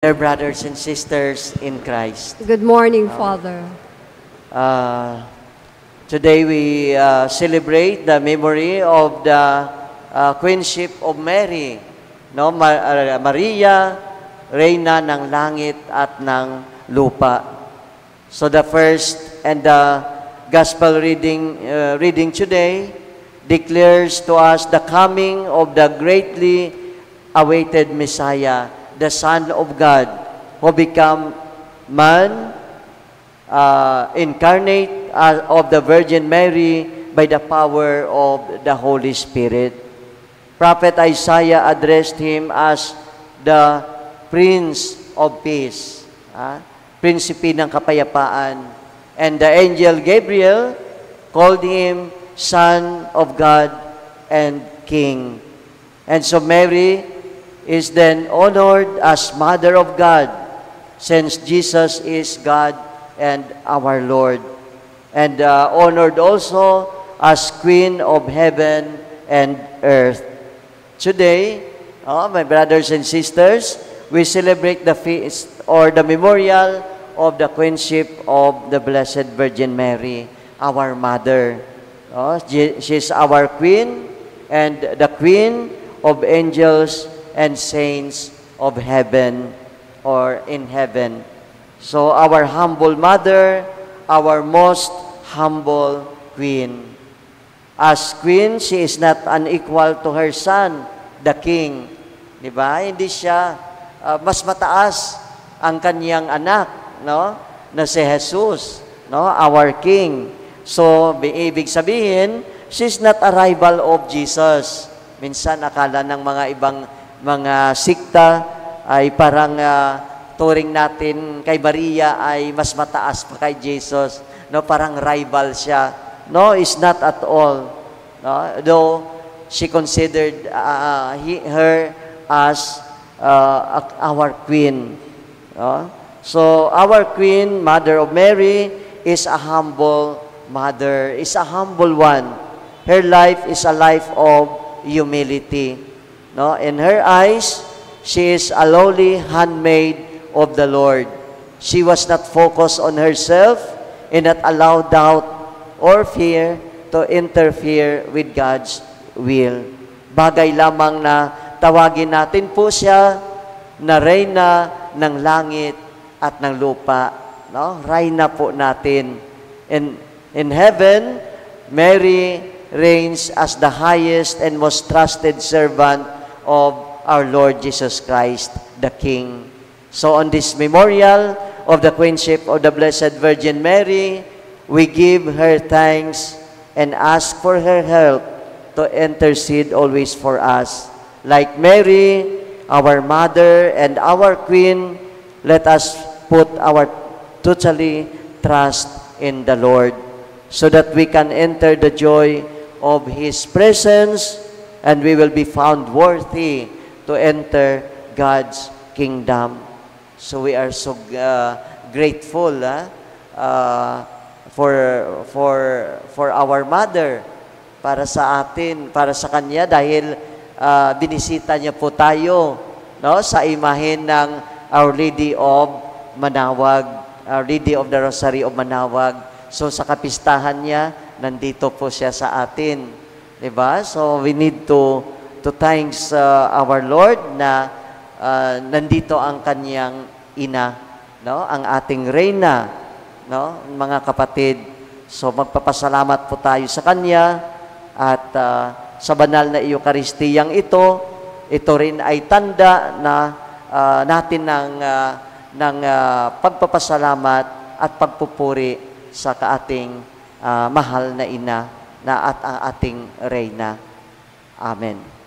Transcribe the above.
Dear brothers and sisters in Christ, Good morning, Father. today we celebrate the memory of the Queenship of Mary, no? Maria, Reyna ng langit at ng lupa. So the first and the gospel reading today declares to us the coming of the greatly awaited Messiah, the Son of God, who become man, incarnate of the Virgin Mary by the power of the Holy Spirit. Prophet Isaiah addressed him as the Prince of Peace, Prinsipe ng Kapayapaan. And the angel Gabriel called him Son of God and King. And so Mary is then honored as Mother of God, since Jesus is God and our Lord. And honored also as Queen of Heaven and Earth. Today, my brothers and sisters, we celebrate the feast or the memorial of the Queenship of the Blessed Virgin Mary, our Mother. She's our Queen and the Queen of angels and saints of heaven or in heaven. So our humble mother, our most humble queen. As queen, she is not unequal to her son, the king. Diba? Hindi siya mas mataas ang kanyang anak, no? Na si Jesus, no? Our king. So, ibig sabihin, she's not a rival of Jesus. Minsan akala ng mga ibang mga sikta ay parang turing natin kay Maria ay mas mataas pa kay Jesus, no, parang rival siya. No, it's not at all. No, though she considered her as our queen. No? So our queen, Mother of Mary, is a humble mother, is a humble one. Her life is a life of humility. No, in her eyes, she is a lowly handmaid of the Lord. She was not focused on herself and not allow doubt or fear to interfere with God's will. Bagay lamang na tawagin natin po siya na Reyna ng langit at ng lupa. No? Reyna po natin. In heaven, Mary reigns as the highest and most trusted servant of our Lord Jesus Christ, the King. So on this memorial of the Queenship of the Blessed Virgin Mary, we give her thanks and ask for her help to intercede always for us. Like Mary, our Mother and our Queen, let us put our totally trust in the Lord so that we can enter the joy of His presence and we will be found worthy to enter God's kingdom. So we are so grateful for our mother, para sa atin, para sa kanya, dahil binisita niya po tayo, no, sa imahen ng Our Lady of Manawag, Our Lady of the Rosary of Manawag. So sa kapistahan niya, nandito po siya sa atin. Diba? So we need to thanks our Lord na nandito ang kanyang ina, no? Ang ating Reyna, no? Mga kapatid. So magpapasalamat po tayo sa kanya at sa banal na Eukaristiyang ito rin ay tanda na natin ng pagpapasalamat at pagpupuri sa ating mahal na ina na at ang ating Reyna. Amen.